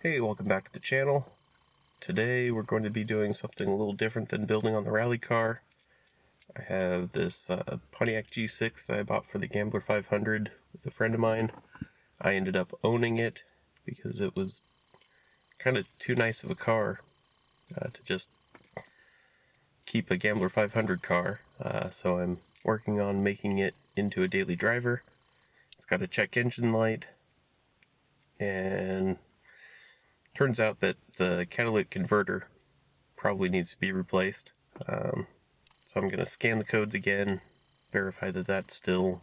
Hey, welcome back to the channel. Today we're going to be doing something a little different than building on the rally car. I have this Pontiac G6 that I bought for the Gambler 500 with a friend of mine. I ended up owning it because it was kind of too nice of a car to just keep a Gambler 500 car. So I'm working on making it into a daily driver. It's got a check engine light, and turns out that the catalytic converter probably needs to be replaced. So I'm going to scan the codes again, verify that that's still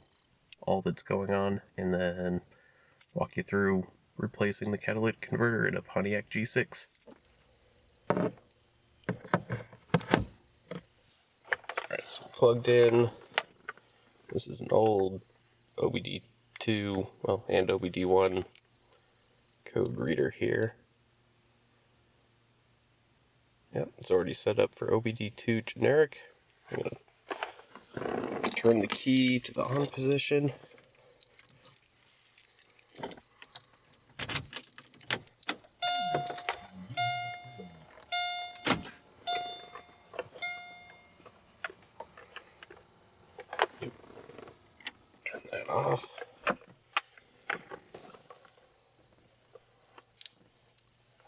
all that's going on, and then walk you through replacing the catalytic converter in a Pontiac G6. Alright, so plugged in. This is an old OBD2, and OBD1 code reader here. Yep, it's already set up for OBD2 generic. I'm going to turn the key to the on position. Turn that off.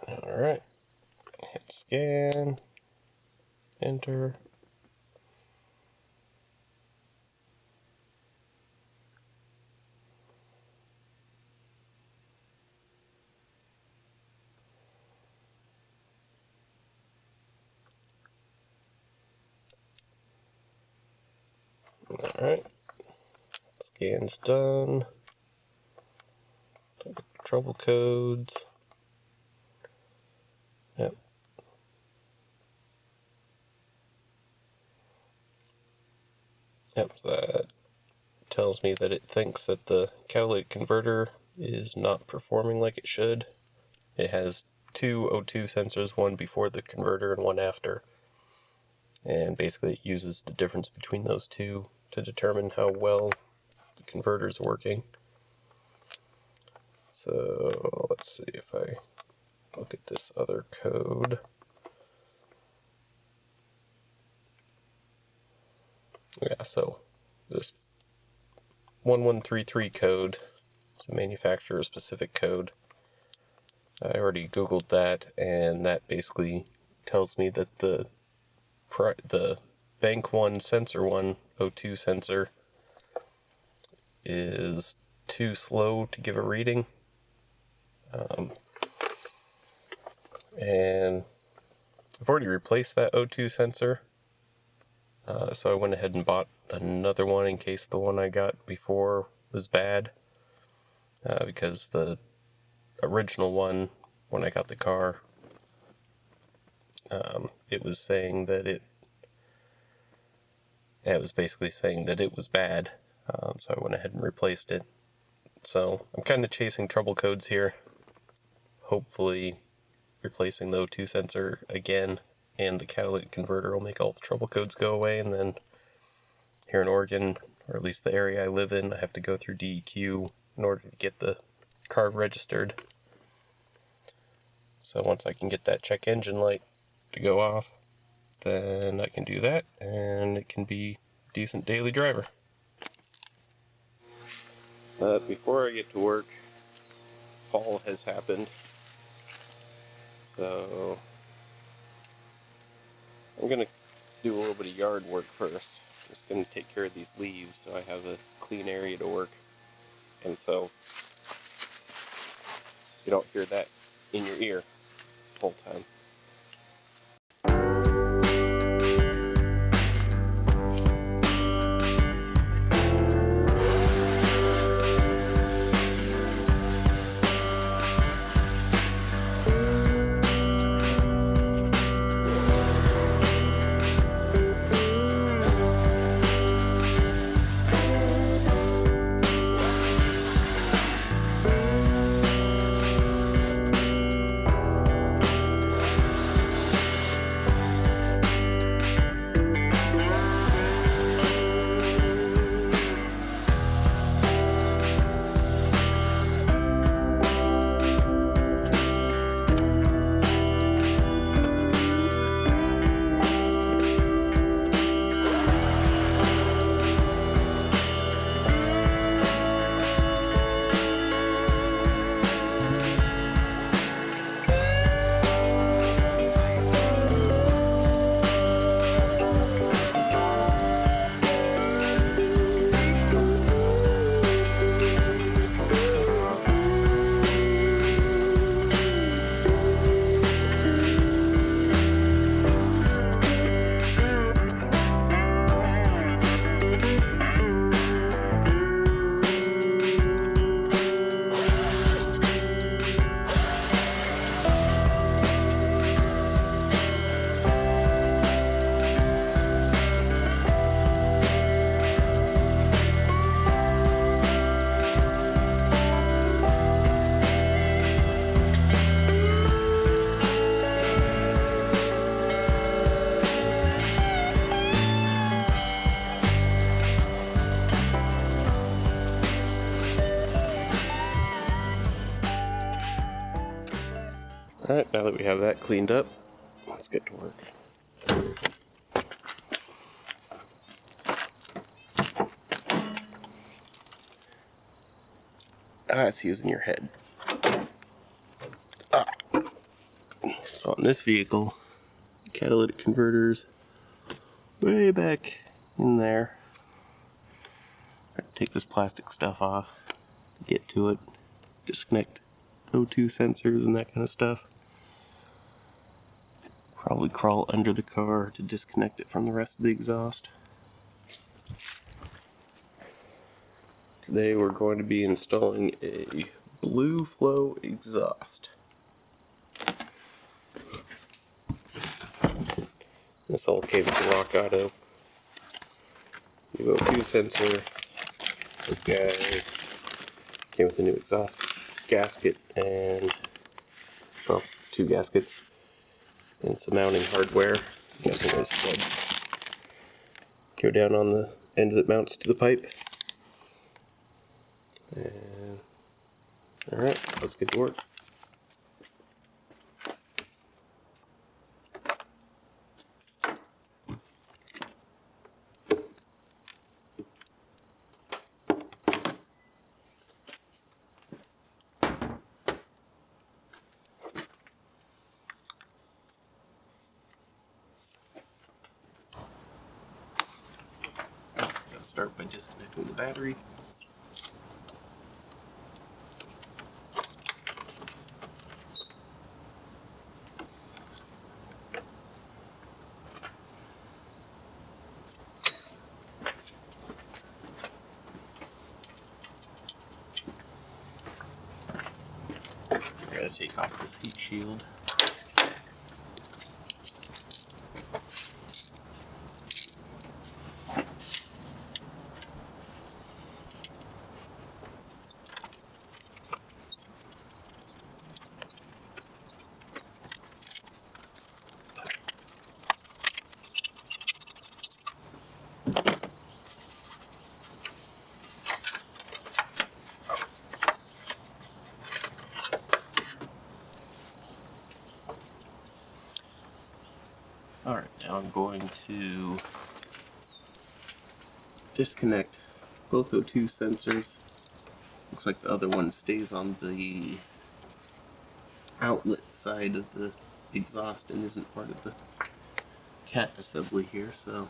Alright. Hit scan, enter. Alright, scan's done. Trouble codes. Yep. Yep, that tells me that it thinks that the catalytic converter is not performing like it should. It has two O2 sensors, one before the converter and one after. And basically it uses the difference between those two to determine how well the converter is working. So let's see if I look at this other code. Yeah, so this 1133 code is a manufacturer specific code. I already Googled that, and that basically tells me that the bank 1 sensor 1 O2 sensor is too slow to give a reading. And I've already replaced that O2 sensor. So I went ahead and bought another one in case the one I got before was bad. Because the original one, when I got the car, it was saying that it was basically saying that it was bad. So I went ahead and replaced it. So I'm kind of chasing trouble codes here. Hopefully replacing the O2 sensor again and the catalytic converter will make all the trouble codes go away, and then here in Oregon, or at least the area I live in, I have to go through DEQ in order to get the car registered. So once I can get that check engine light to go off, then I can do that, and it can be a decent daily driver. But before I get to work, fall has happened. So I'm going to do a little bit of yard work first. I'm just going to take care of these leaves so I have a clean area to work. And so you don't hear that in your ear the whole time. Alright, now that we have that cleaned up, let's get to work. It's using your head. So on this vehicle, catalytic converters way back in there. I take this plastic stuff off, get to it, disconnect O2 sensors and that kind of stuff. Probably crawl under the car to disconnect it from the rest of the exhaust. Today we're going to be installing a Blue Flow exhaust. This all came with the Rock Auto. New O2 sensor. This guy came with a new exhaust gasket and, well, 2 gaskets and some mounting hardware. Got some of those studs. Go down on the end that mounts to the pipe. And alright, let's get to work. I'll start by disconnecting the battery. I gotta take off this heat shield. Alright, now I'm going to disconnect both O2 sensors. Looks like the other one stays on the outlet side of the exhaust and isn't part of the cat assembly here, so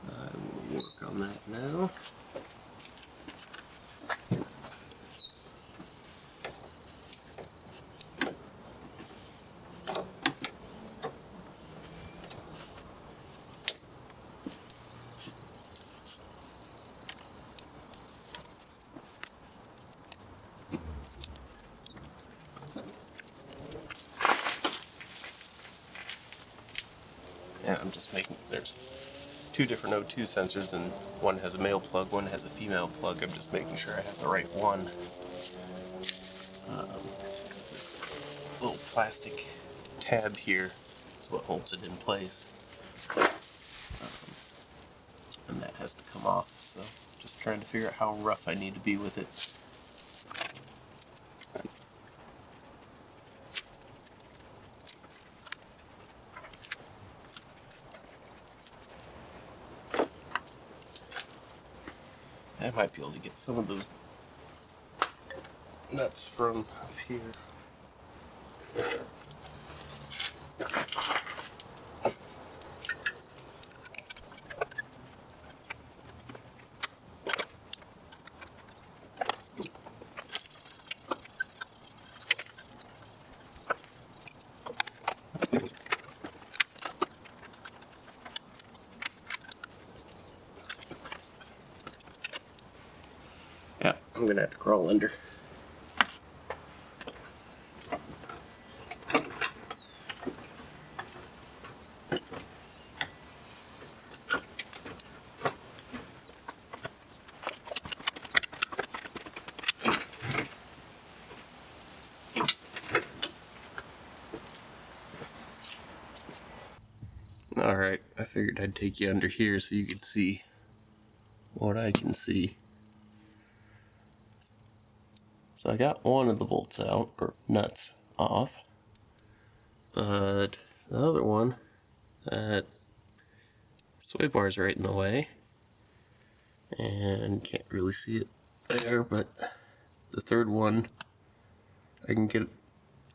I will work on that now. Yeah, I'm just making, there's 2 different O2 sensors and one has a male plug, one has a female plug. I'm just making sure I have the right one. This little plastic tab here is what holds it in place. And that has to come off, so just trying to figure out how rough I need to be with it. I might be able to get some of those nuts from up here. Yeah, I'm gonna have to crawl under. Alright, I figured I'd take you under here so you could see what I can see. So I got one of the bolts out, or nuts off, but the other one, that sway bar is right in the way, and can't really see it there, but the third one, I can get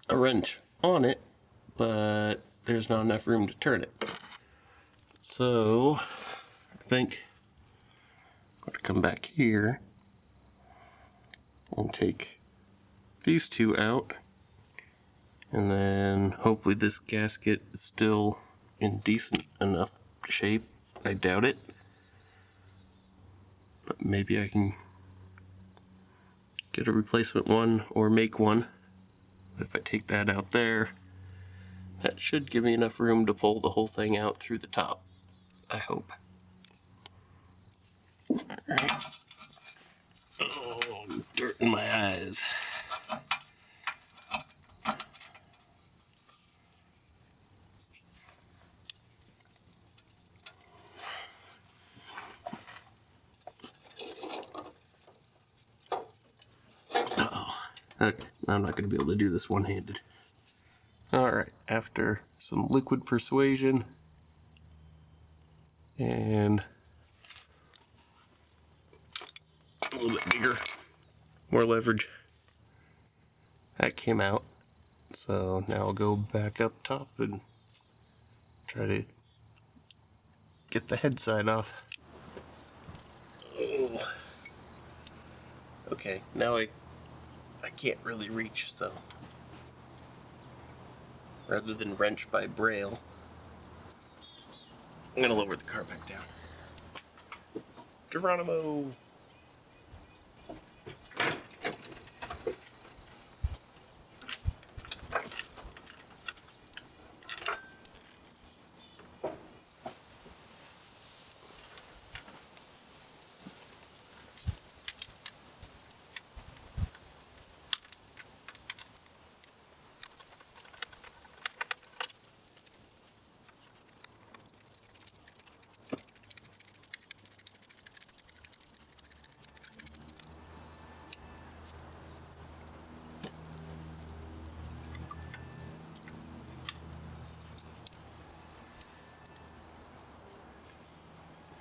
a wrench on it, but there's not enough room to turn it. So I think I'm going to come back here and take these two out, and then hopefully this gasket is still in decent enough shape. I doubt it, but maybe I can get a replacement one or make one. If I take that out there, that should give me enough room to pull the whole thing out through the top, I hope. Alright. Oh, dirt in my eyes. Okay, I'm not going to be able to do this one-handed. Alright, after some liquid persuasion and a little bit bigger, more leverage, that came out. So now I'll go back up top and try to get the head side off. Oh. Okay, now I can't really reach, so rather than wrench by braille, I'm gonna lower the car back down. Geronimo!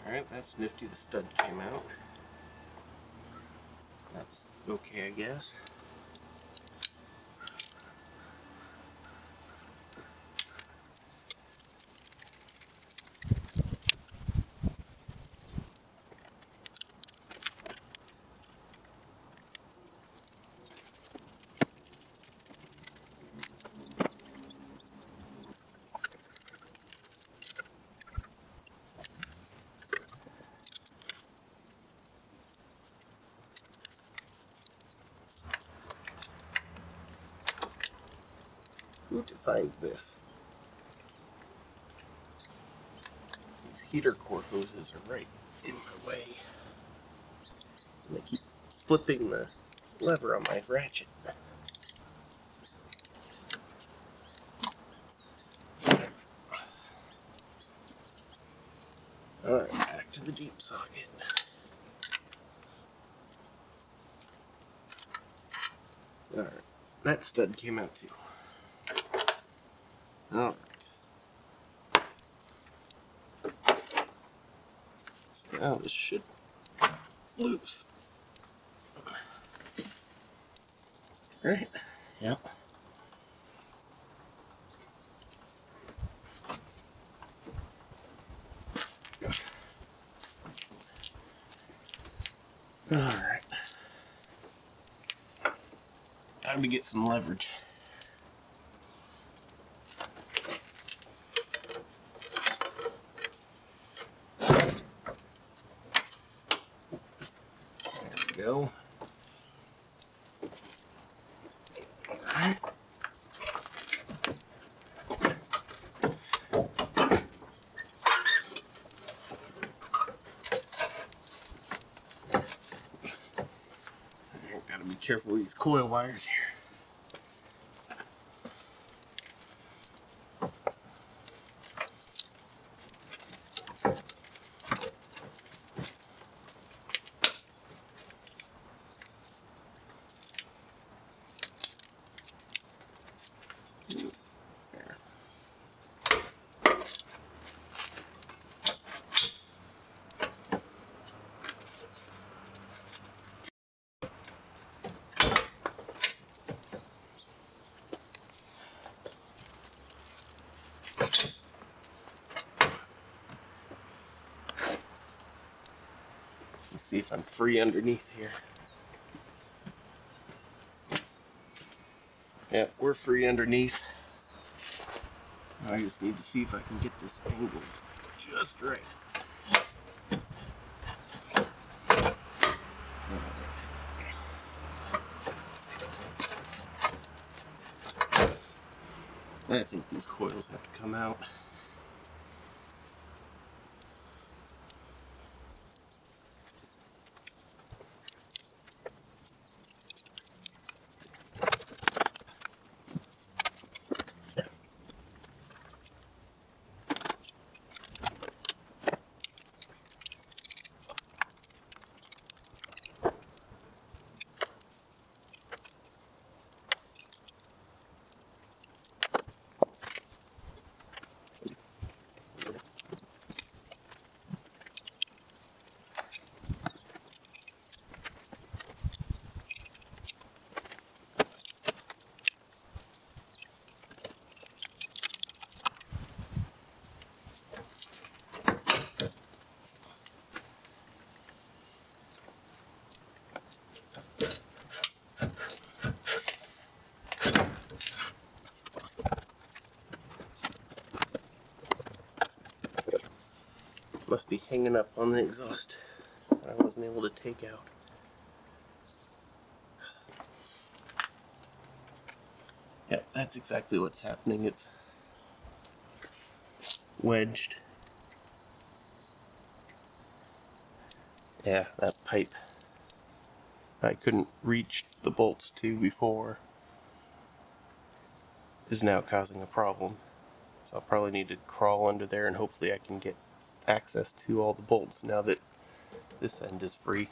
Alright, that's nifty. The stud came out. That's okay, I guess. Who designed this? These heater core hoses are right in my way. And they keep flipping the lever on my ratchet. Alright, back to the deep socket. Alright, that stud came out too. Alright. So now this should loose. Right? Yep. Alright. Time to get some leverage. There we go. Alright. Gotta be careful with these coil wires here. See if I'm free underneath here. Yeah, we're free underneath. I just need to see if I can get this angled just right. I think these coils have to come out. Must be hanging up on the exhaust that I wasn't able to take out. Yep, that's exactly what's happening. It's wedged. Yeah, that pipe I couldn't reach the bolts to before is now causing a problem. So I'll probably need to crawl under there, and hopefully I can get access to all the bolts now that this end is free.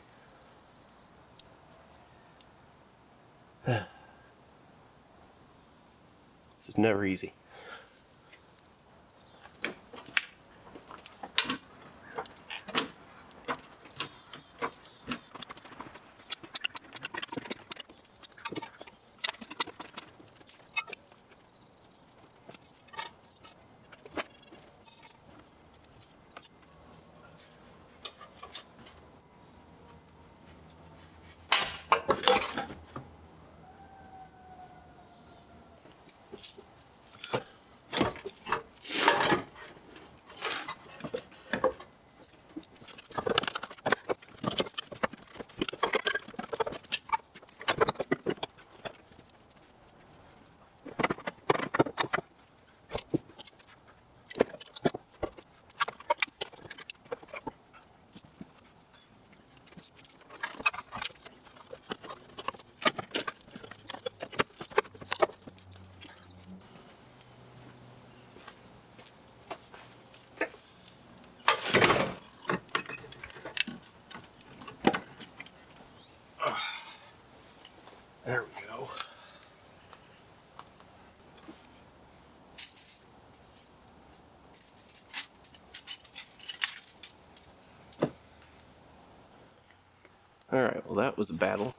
This is never easy. There we go. Alright, well that was a battle.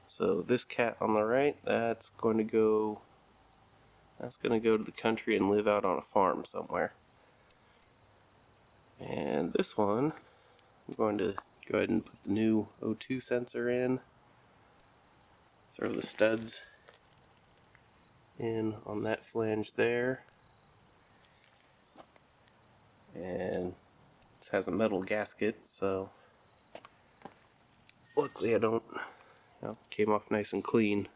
So this cat on the right, that's going to go to the country and live out on a farm somewhere. And this one, I'm going to go ahead and put the new O2 sensor in. Throw the studs in on that flange there. And this has a metal gasket, so luckily I don't, came off nice and clean.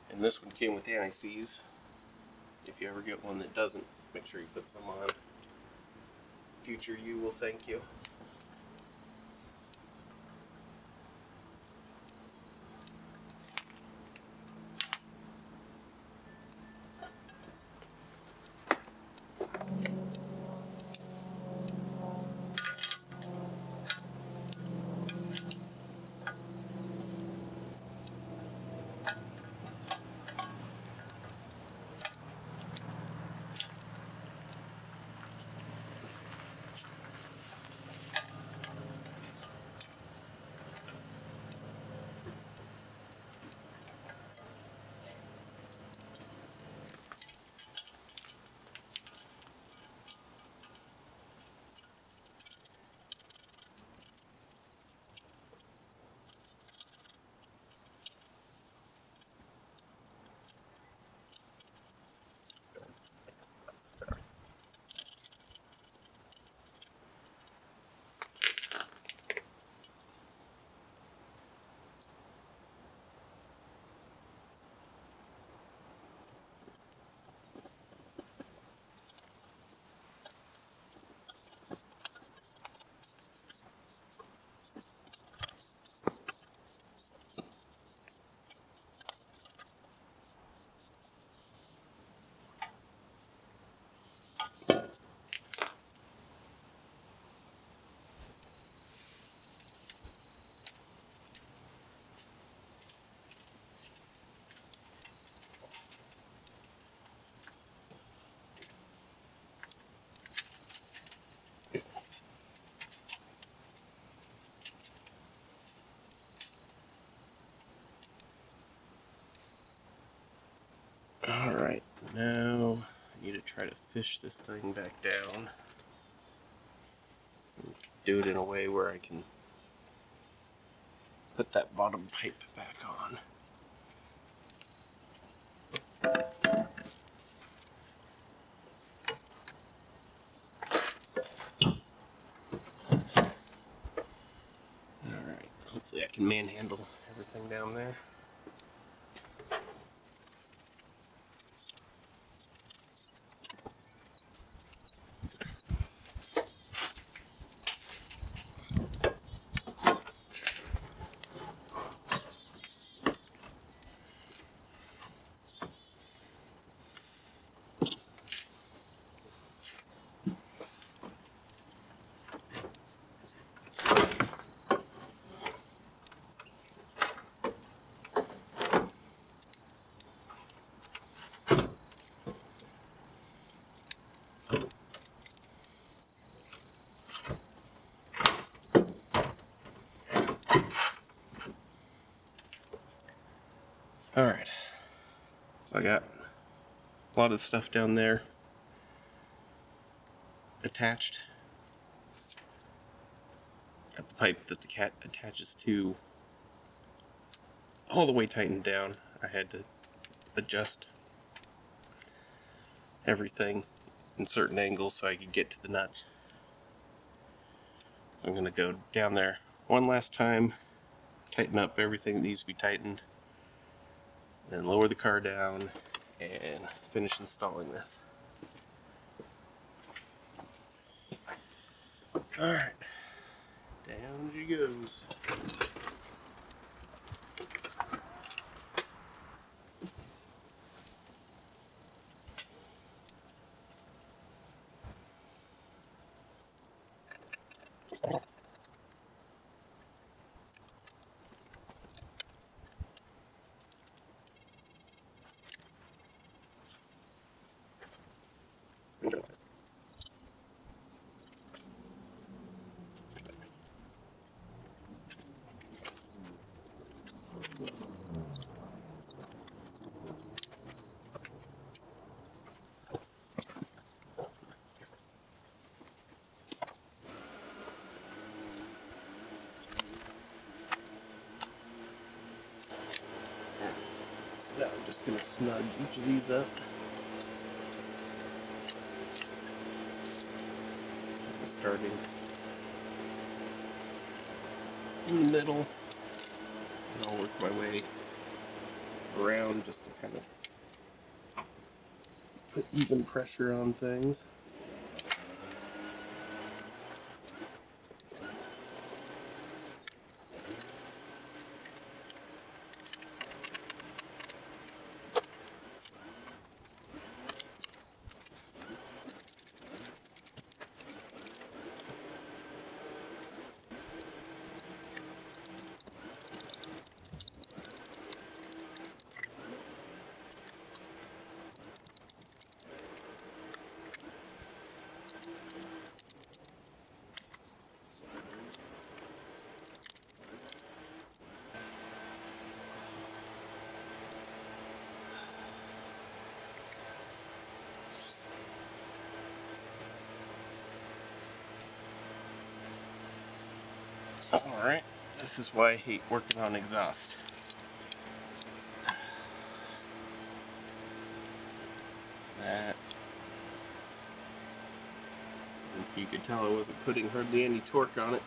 And this one came with anti-seize. If you ever get one that doesn't, make sure you put some on. Future you will thank you. try to fish this thing back down. Do it in a way where I can put that bottom pipe back on. Alright, hopefully I can manhandle everything down there. Alright, so I got a lot of stuff down there attached. Got the pipe that the cat attaches to all the way tightened down. I had to adjust everything in certain angles so I could get to the nuts. I'm going to go down there one last time, tighten up everything that needs to be tightened, then lower the car down and finish installing this. Alright, down she goes. So now I'm just going to snug each of these up. Starting in the middle, and I'll work my way around just to kind of put even pressure on things. Alright, this is why I hate working on exhaust. That. And you could tell I wasn't putting hardly any torque on it.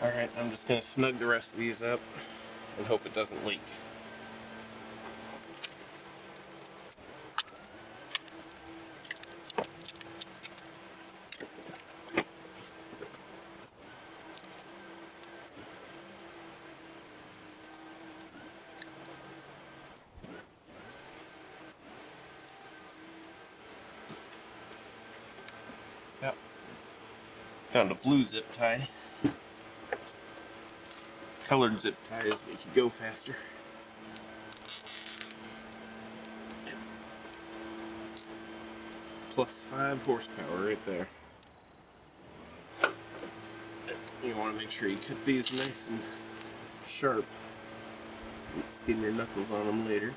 Alright, I'm just going to snug the rest of these up and hope it doesn't leak. Yep. Found a blue zip tie. Colored zip ties make you go faster. Plus 5 horsepower right there. You want to make sure you cut these nice and sharp and skin your knuckles on them later.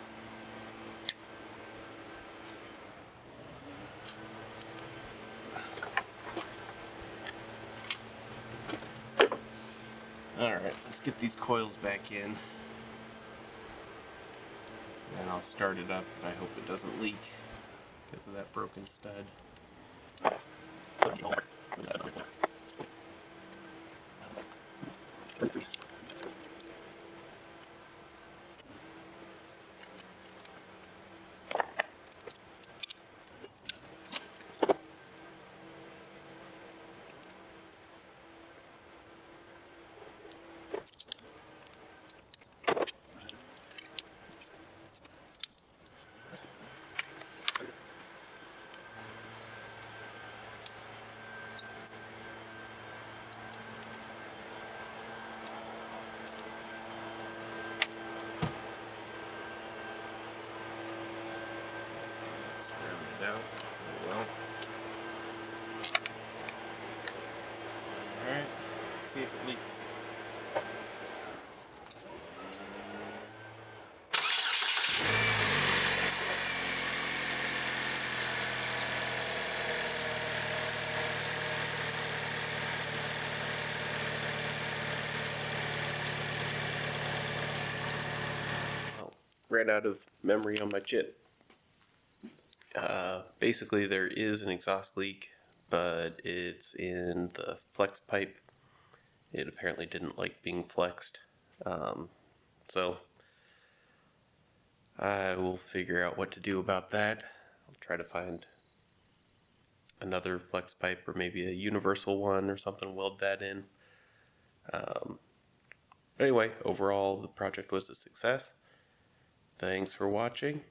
Alright, let's get these coils back in. And I'll start it up, but I hope it doesn't leak because of that broken stud. Out very well. Alright, let's see if it leaks. Oh, ran out of memory on my chip. Basically there is an exhaust leak, but it's in the flex pipe. It apparently didn't like being flexed. So I will figure out what to do about that. I'll try to find another flex pipe or maybe a universal one or something, weld that in. Anyway, overall the project was a success. Thanks for watching.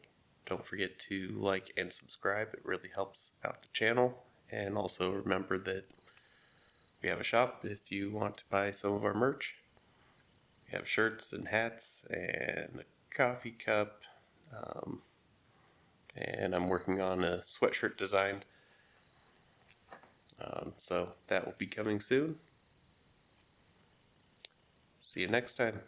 Don't forget to like and subscribe. It really helps out the channel. And also remember that we have a shop if you want to buy some of our merch. We have shirts and hats and a coffee cup. And I'm working on a sweatshirt design. So that will be coming soon. See you next time.